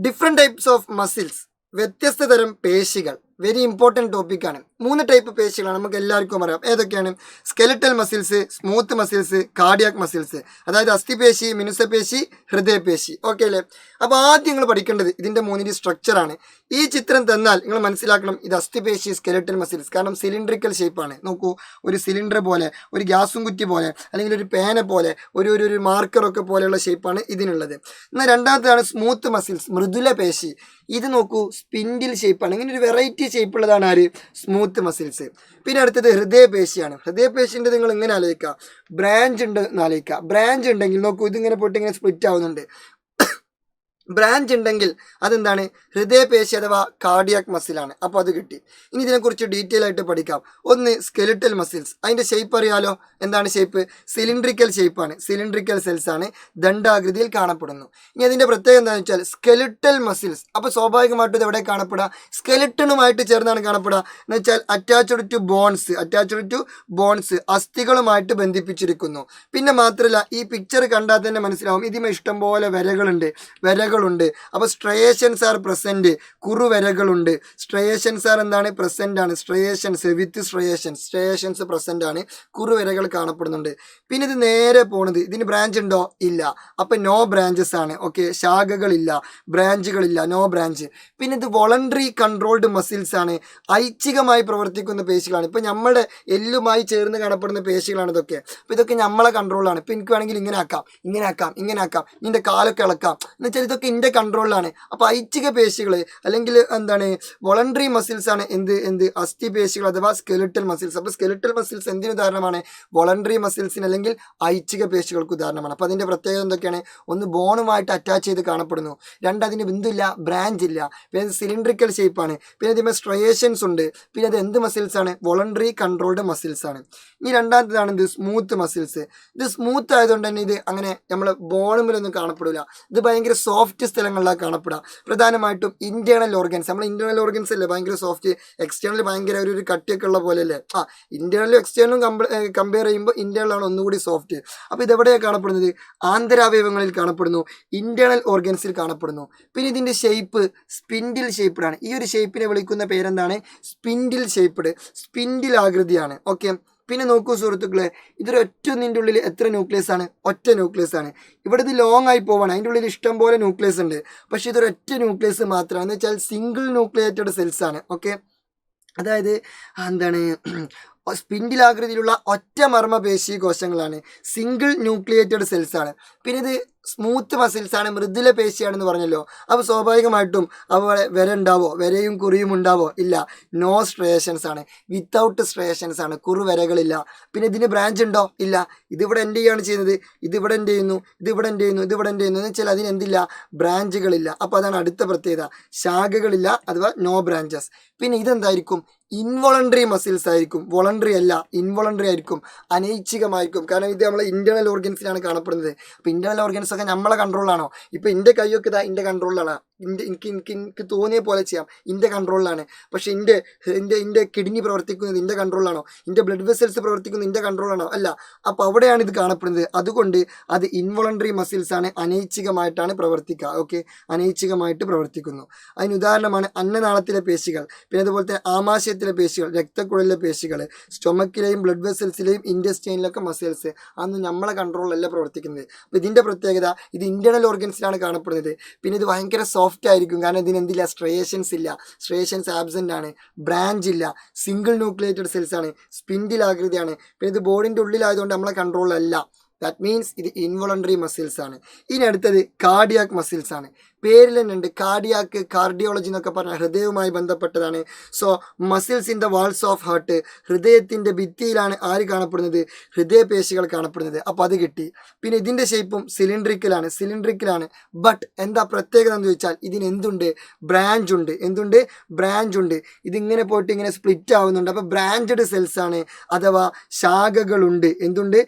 Different types of muscles, വ്യത്യസ്ത തരം പേശികൾ. വെരി ഇമ്പോർട്ടൻറ്റ് ടോപ്പിക്കാണ്. 3 ടൈപ്പ് പേശികളാണ്, നമുക്ക് എല്ലാവർക്കും അറിയാം. ഏതൊക്കെയാണ്? Skeletal muscles, smooth muscles, cardiac muscles. അതായത് അസ്ഥിപേശി, മിനുസപേശി, ഹൃദയപേശി. ഓക്കെ അല്ലേ? അപ്പോൾ ആദ്യം നിങ്ങൾ പഠിക്കേണ്ടത് ഇതിൻ്റെ 3 സ്ട്രക്ചറാണ്. ഈ ചിത്രം തന്നാൽ നിങ്ങൾ മനസ്സിലാക്കണം ഇത് അസ്ഥിപേശി, സ്കെലിറ്റൽ മസിൽസ്. കാരണം സിലിണ്ട്രിക്കൽ ഷേപ്പാണ്. നോക്കൂ, ഒരു സിലിണ്ടർ പോലെ, ഒരു ഗ്യാസും കുറ്റി പോലെ, അല്ലെങ്കിൽ ഒരു പേന പോലെ, ഒരു മാർക്കറൊക്കെ പോലെയുള്ള ഷേപ്പാണ് ഇതിനുള്ളത്. എന്നാൽ രണ്ടാമത്തേതാണ് സ്മൂത്ത് മസിൽസ്, മൃദുല പേശി. ഇത് നോക്കൂ, സ്പിൻഡിൽ ഷേപ്പാണ്. ഇങ്ങനെ ഒരു വെറൈറ്റി ഷേപ്പുള്ളതാണ് ആര്? Smooth muscles. പിന്നെ അടുത്തത് ഹൃദയപേശിയാണ്. ഹൃദയപേശിൻ്റെ നിങ്ങൾ ഇങ്ങനെ ആലോചിക്കുക, ബ്രാഞ്ച് ഉണ്ട് എന്ന് ആലോചിക്കുക. ബ്രാഞ്ച് ഉണ്ടെങ്കിൽ നോക്കൂ, ഇതിങ്ങനെ പോയിട്ട് ഇങ്ങനെ സ്പ്ലിറ്റ് ആവുന്നുണ്ട്. ബ്രാഞ്ച് ഉണ്ടെങ്കിൽ അതെന്താണ്? ഹൃദയപേശി അഥവാ കാർഡിയാക് മസിലാണ്. അപ്പോൾ അത് കിട്ടി. ഇനി ഇതിനെക്കുറിച്ച് ഡീറ്റെയിൽ ആയിട്ട് പഠിക്കാം. ഒന്ന് സ്കെലിറ്റൽ മസിൽസ്. അതിൻ്റെ ഷേപ്പ് അറിയാലോ. എന്താണ് ഷേപ്പ്? സിലിണ്ട്രിക്കൽ ഷേപ്പാണ്. സിലിണ്ട്രിക്കൽ സെൽസ് ആണ്, ദണ്ഡാകൃതിയിൽ കാണപ്പെടുന്നു. ഇനി അതിൻ്റെ പ്രത്യേകത എന്താണെന്ന് വെച്ചാൽ സ്കെലിറ്റൽ മസിൽസ്. അപ്പോൾ സ്വാഭാവികമായിട്ടും ഇത് എവിടെ കാണപ്പെടുക? സ്കെലിറ്റണുമായിട്ട് ചേർന്നാണ് കാണപ്പെടുക. എന്ന് വെച്ചാൽ അറ്റാച്ച്ഡ് ടു ബോൺസ്, അസ്ഥികളുമായിട്ട് ബന്ധിപ്പിച്ചിരിക്കുന്നു. പിന്നെ മാത്രമല്ല, ഈ പിക്ചർ കണ്ടാൽ തന്നെ മനസ്സിലാവും ഇതിന് ഇഷ്ടംപോലെ വരകളുണ്ട്. അപ്പോൾ സ്ട്രയേഷൻസ് ആർ പ്രസന്റ്. കുറുവരകളുണ്ട്. സ്ട്രയേഷൻസ് ആർ എന്താണ്? പ്രസന്റ് ആണ്. സ്ട്രയേഷൻസ് പ്രസന്റ് ആണ്. കുറുവരകൾ കാണപ്പെടുന്നുണ്ട്. പിന്നെ ഇത് നേരെ പോണത്, ഇതിന് ബ്രാഞ്ച് ഉണ്ടോ? ഇല്ല. അപ്പം നോ ബ്രാഞ്ചസ് ആണ്. ഓക്കെ, ശാഖകളില്ല, ബ്രാഞ്ചുകളില്ല, നോ ബ്രാഞ്ച്. പിന്നെ ഇത് വോളണ്ടറി കൺട്രോൾഡ് മസിൽസ് ആണ്. ഐച്ഛികമായി പ്രവർത്തിക്കുന്ന പേശികളാണ്. ഇപ്പം നമ്മുടെ എല്ലുമായി ചേർന്ന് കാണപ്പെടുന്ന പേശികളാണ് ഇതൊക്കെ. അപ്പോൾ ഇതൊക്കെ നമ്മളെ കൺട്രോളാണ്. ഇപ്പം എനിക്ക് വേണമെങ്കിൽ ഇങ്ങനെ ആക്കാം, ഇതിൻ്റെ കാലൊക്കെ ഇളക്കാം എന്ന് വെച്ചാൽ ഇതൊക്കെ എൻ്റെ കൺട്രോളിലാണ്. അപ്പോൾ ഐച്ഛിക പേശികൾ അല്ലെങ്കിൽ എന്താണ്? വോളണ്ടറി മസിൽസ് ആണ് എന്ത് അസ്ഥിപേശികൾ അഥവാ സ്കെലിറ്റൽ മസിൽസ്. അപ്പോൾ സ്കെലിറ്റൽ മസിൽസ് എന്തിന് ഉദാഹരണമാണ്? വോളണ്ടറി മസിൽസിന് അല്ലെങ്കിൽ ഐച്ഛിക പേശികൾക്ക് ഉദാഹരണമാണ്. അപ്പോൾ അതിൻ്റെ പ്രത്യേകത എന്തൊക്കെയാണ്? ഒന്ന്, ബോണുമായിട്ട് അറ്റാച്ച് ചെയ്ത് കാണപ്പെടുന്നു. രണ്ട്, അതിന് ബിന്ദുല്ല, ബ്രാഞ്ച് ഇല്ല. പിന്നെ സിലിണ്ട്രിക്കൽ ഷേപ്പാണ്. പിന്നെ ഇതിന് സ്ട്രയേഷൻസ് ഉണ്ട്. പിന്നെ അത് എന്ത് മസിൽസ് ആണ്? വോളണ്ടറി കൺട്രോൾഡ് മസിൽസ് ആണ്. ഇനി രണ്ടാമത്തേതാണ് ഇത് സ്മൂത്ത് മസിൽസ്. ഇത് സ്മൂത്ത് ആയതുകൊണ്ട് തന്നെ ഇത് അങ്ങനെ നമ്മൾ ബോണുമിലൊന്നും കാണപ്പെടില്ല. ഇത് ഭയങ്കര സോഫ്റ്റ് സ്ഥലങ്ങളിലാണ് കാണപ്പെടുക. പ്രധാനമായിട്ടും ഇന്റേണൽ ഓർഗൻസ്. നമ്മൾ ഇന്റേണൽ ഓർഗൻസ് അല്ലേ ഭയങ്കര സോഫ്റ്റ്, എക്സ്റ്റേണൽ ഭയങ്കര ഒരു കട്ടിയൊക്കെ ഉള്ള പോലെ അല്ലേ? ഇന്റേണലും എക്സ്റ്റേണലും കമ്പയർ ചെയ്യുമ്പോൾ ഇന്റേണലാണ് ഒന്നുകൂടി സോഫ്റ്റ്. അപ്പോൾ ഇതെവിടെയാണ് കാണപ്പെടുന്നത്? ആന്തരാവയവങ്ങളിൽ കാണപ്പെടുന്നു, ഇന്റേണൽ ഓർഗൻസിൽ കാണപ്പെടുന്നു. പിന്നെ ഇതിൻ്റെ ഷേപ്പ് സ്പിൻഡിൽ ഷേപ്പ്ഡാണ്. ഈ ഒരു ഷേപ്പിനെ വിളിക്കുന്ന പേരെന്താണ്? സ്പിൻഡിൽ ഷേപ്പ്ഡ്, സ്പിൻഡിൽ ആകൃതിയാണ്. ഓക്കെ. പിന്നെ നോക്കൂ സുഹൃത്തുക്കളെ, ഇതൊരു ഒറ്റൊന്നിൻ്റെ ഉള്ളിൽ എത്ര ന്യൂക്ലിയസ് ആണ്? ഒറ്റ ന്യൂക്ലിയസ് ആണ്. ഇവിടെ ഇത് ലോങ് ആയി പോവാണ്, അതിൻ്റെ ഉള്ളിൽ ഇഷ്ടം പോലെ ന്യൂക്ലിയസ് ഉണ്ട്. പക്ഷേ ഇതൊരു ഒറ്റ ന്യൂക്ലിയസ് മാത്രമാണ്. എന്ന് വെച്ചാൽ സിംഗിൾ ന്യൂക്ലിയേറ്റഡ് സെൽസ് ആണ്. ഓക്കെ, അതായത് എന്താണ്? സ്പിൻഡിലാകൃതിയിലുള്ള ഒറ്റ മർമ്മപേശി കോശങ്ങളാണ്, സിംഗിൾ ന്യൂക്ലിയേറ്റഡ് സെൽസ് ആണ്. പിന്നെ ഇത് സ്മൂത്ത് മസിൽസ് ആണ്, മൃദുല പേശിയാണെന്ന് പറഞ്ഞല്ലോ. അപ്പോൾ സ്വാഭാവികമായിട്ടും അവിടെ വര ഉണ്ടാവോ? വരയും കുറിയും ഉണ്ടാവോ? ഇല്ല. നോ സ്ട്രയേഷൻസ് ആണ്, വിത്തൗട്ട് സ്ട്രയേഷൻസ് ആണ്, കുറുവരകളില്ല. പിന്നെ ഇതിന് ബ്രാഞ്ച് ഉണ്ടോ? ഇല്ല. ഇതിവിടെ എന്ത് ചെയ്യുകയാണ് ചെയ്യുന്നത്? ഇതിവിടെ എന്ത് ചെയ്യുന്നു, ഇതിവിടെ എന്ത് ചെയ്യുന്നു എന്ന് വെച്ചാൽ അതിന് എന്തില്ല? ബ്രാഞ്ചുകളില്ല. അപ്പോൾ അതാണ് അടുത്ത പ്രത്യേകത, ശാഖകളില്ല അഥവാ നോ ബ്രാഞ്ചസ്. പിന്നെ ഇതെന്തായിരിക്കും? ഇൻവോളണ്ടറി മസിൽസ് ആയിരിക്കും. വോളണ്ടറി അല്ല, ഇൻവോളണ്ടറി ആയിരിക്കും, അനൈച്ഛികമായിരിക്കും. കാരണം ഇത് നമ്മളെ ഇന്റേണൽ ഓർഗൻസിലാണ് കാണപ്പെടുന്നത്. അപ്പോൾ ഇന്റേണൽ ഓർഗൻസ് ഒക്കെ നമ്മളെ കൺട്രോളിലാണോ? ഇപ്പോൾ എൻ്റെ കൈയൊക്കെ ഇതാ എൻ്റെ കൺട്രോളിലാണ്. എനിക്ക് തോന്നിയ പോലെ ചെയ്യാം, എൻ്റെ കൺട്രോളിലാണ്. പക്ഷേ എൻ്റെ കിഡ്നി പ്രവർത്തിക്കുന്നത് എൻ്റെ കൺട്രോളിലാണോ? എൻ്റെ ബ്ലഡ് വെസൽസ് പ്രവർത്തിക്കുന്നത് എൻ്റെ കൺട്രോളാണോ? അല്ല. അപ്പോൾ അവിടെയാണ് ഇത് കാണപ്പെടുന്നത്. അതുകൊണ്ട് അത് ഇൻവോളണ്ടറി മസിൽസ് ആണ്, അനൈച്ഛികമായിട്ടാണ് പ്രവർത്തിക്കുക. ഓക്കെ, അനൈച്ഛികമായിട്ട് പ്രവർത്തിക്കുന്നു. അതിന് ഉദാഹരണമാണ് അന്നനാളത്തിലെ പേശികൾ, പിന്നെ അതുപോലെ തന്നെ ആമാശയത്തിലെ പേശികൾ, രക്തക്കുഴലിലെ പേശികൾ, സ്റ്റൊമക്കിലെയും ബ്ലഡ് വെസൽസിലെയും ഇൻറ്റസ്റ്റൈനിലൊക്കെ മസിൽസ്. അതൊന്നും നമ്മളെ കൺട്രോളിലല്ല പ്രവർത്തിക്കുന്നത്. അപ്പോൾ ഇതിൻ്റെ പ്രത്യേകത, ഇത് ഇന്റേണൽ ഓർഗൻസിലാണ് കാണപ്പെടുന്നത്. പിന്നെ ഇത് ഭയങ്കര സോഫ്റ്റ് ആയിരിക്കും. കാരണം ഇതിന് എന്തില്ല? സ്ട്രയേഷൻസ് ഇല്ല, സ്ട്രയേഷൻസ് ആബ്സെൻ്റ് ആണ്, ബ്രാഞ്ച് ഇല്ല, സിംഗിൾ ന്യൂക്ലിയേറ്റഡ് സെൽസ് ആണ്, സ്പിൻഡിൽ ആകൃതിയാണ്. പിന്നെ ഇത് ബോഡിൻ്റെ ഉള്ളിലായതുകൊണ്ട് നമ്മളെ കൺട്രോളല്ല. ദാറ്റ് മീൻസ് ഇത് ഇൻവോളണ്ടറി മസിൽസ് ആണ്. ഇനി അടുത്തത് കാർഡിയാക് മസിൽസ് ആണ്. പേരിൽ തന്നെ ഉണ്ട് കാർഡിയാക്ക്, കാർഡിയോളജി എന്നൊക്കെ പറഞ്ഞാൽ ഹൃദയവുമായി ബന്ധപ്പെട്ടതാണ്. So muscles in the walls of heart, ഹൃദയത്തിൻ്റെ ഭിത്തിയിലാണ് ആര് കാണപ്പെടുന്നത്? ഹൃദയപേശികൾ കാണപ്പെടുന്നത്. അപ്പോൾ അത് കിട്ടി. പിന്നെ ഇതിൻ്റെ ഷേപ്പും സിലിണ്ട്രിക്കലാണ്. ബട്ട് എന്താ പ്രത്യേകത എന്ന് ചോദിച്ചാൽ ഇതിന് എന്തുണ്ട്? ബ്രാഞ്ച് ഉണ്ട്. ബ്രാഞ്ച് ഉണ്ട്. ഇതിങ്ങനെ പോയിട്ട് ഇങ്ങനെ സ്പ്ലിറ്റ് ആവുന്നുണ്ട്. അപ്പോൾ ബ്രാഞ്ചഡ് സെൽസ് ആണ്, അഥവാ ശാഖകളുണ്ട്. എന്തുണ്ട്?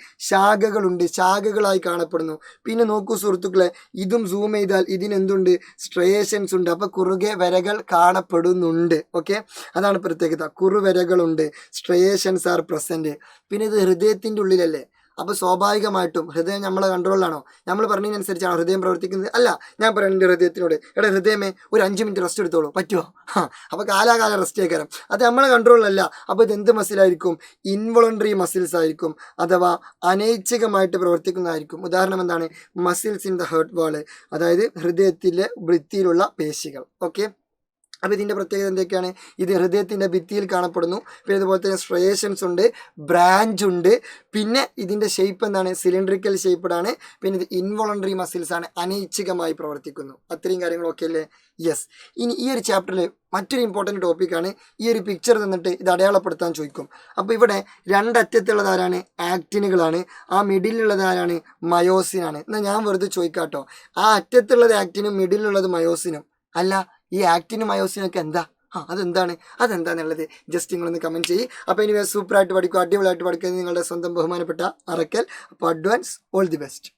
ശാഖകളായി കാണപ്പെടുന്നു. പിന്നെ നോക്കൂ സുഹൃത്തുക്കളെ, ഇതും സൂം ചെയ്താൽ ഇതിനെന്തുണ്ട്? സ്ട്രയേഷൻസ് ഉണ്ട്. അപ്പോൾ കുറുകെ വരകൾ കാണപ്പെടുന്നുണ്ട്. ഓക്കെ, അതാണ് പ്രത്യേകത, കുറുവരകളുണ്ട്, സ്ട്രയേഷൻസ് ആർ പ്രസന്റ്. പിന്നെ ഇത് ഹൃദയത്തിൻ്റെ ഉള്ളിലല്ലേ, അപ്പോൾ സ്വാഭാവികമായിട്ടും ഹൃദയം നമ്മളെ കൺട്രോളിലാണോ? നമ്മൾ പറഞ്ഞതിനനുസരിച്ചാണോ ഹൃദയം പ്രവർത്തിക്കുന്നത്? അല്ല. ഞാൻ പറയുന്നത് എൻ്റെ ഹൃദയത്തിനോട്, എടാ ഹൃദയമേ ഒരു 5 മിനിറ്റ് റെസ്റ്റ് എടുത്തോളൂ, പറ്റുമോ? അപ്പോൾ കാലാകാലം റെസ്റ്റ് ആയിക്കാരം. അത് നമ്മളെ കൺട്രോളിലല്ല. അപ്പോൾ ഇത് എന്ത് മസിലായിരിക്കും? ഇൻവോളണ്ടറി മസിൽസ് ആയിരിക്കും, അഥവാ അനൈച്ഛികമായിട്ട് പ്രവർത്തിക്കുന്നതായിരിക്കും. ഉദാഹരണം എന്താണ്? മസിൽസ് ഇൻ ദ ഹേർട്ട് വാള്, അതായത് ഹൃദയത്തിലെ ഭിത്തിയിലുള്ള പേശികൾ. ഓക്കെ, അപ്പോൾ ഇതിൻ്റെ പ്രത്യേകത എന്തൊക്കെയാണ്? ഇത് ഹൃദയത്തിൻ്റെ ഭിത്തിയിൽ കാണപ്പെടുന്നു. പിന്നെ അതുപോലെ തന്നെ സ്ട്രയേഷൻസ് ഉണ്ട്, ബ്രാഞ്ച് ഉണ്ട്. പിന്നെ ഇതിൻ്റെ ഷേപ്പ് എന്താണ്? സിലിണ്ടറിക്കൽ ഷേപ്പ്ഡാണ്. പിന്നെ ഇത് ഇൻവോളണ്ടറി മസിൽസ് ആണ്, അനൈച്ഛികമായി പ്രവർത്തിക്കുന്നു. അത്രയും കാര്യങ്ങളൊക്കെ അല്ലേ? യെസ്. ഇനി ഈ ഒരു ചാപ്റ്ററിൽ മറ്റൊരു ഇമ്പോർട്ടൻറ്റ് ടോപ്പിക്കാണ്. ഈ ഒരു പിക്ചർ തന്നിട്ട് ഇത് അടയാളപ്പെടുത്താൻ ചോദിക്കും. അപ്പോൾ ഇവിടെ രണ്ടറ്റത്തുള്ളത് ആരാണ്? ആക്റ്റിനുകളാണ്. ആ മിഡിലുള്ളത് ആരാണ്? മയോസിനാണ്. എന്നാൽ ഞാൻ വെറുതെ ചോദിക്കാട്ടോ, ആ അറ്റത്തുള്ളത് ആക്റ്റിനും മിഡിലുള്ളത് മയോസിനും. അല്ല, ഈ ആക്റ്റിനും മയോസിനൊക്കെ എന്താ? അതെന്താന്നുള്ളത് ജസ്റ്റ് നിങ്ങളൊന്ന് കമൻറ്റ് ചെയ്യും. അപ്പോൾ ഇനി സൂപ്പറായിട്ട് പഠിക്കും, അടിപൊളിയായിട്ട് പഠിക്കുന്നത് നിങ്ങളുടെ സ്വന്തം ബഹുമാനപ്പെട്ട അറക്കൽ. അപ്പോൾ അഡ്വാൻസ് ഓൾ ദി ബെസ്റ്റ്.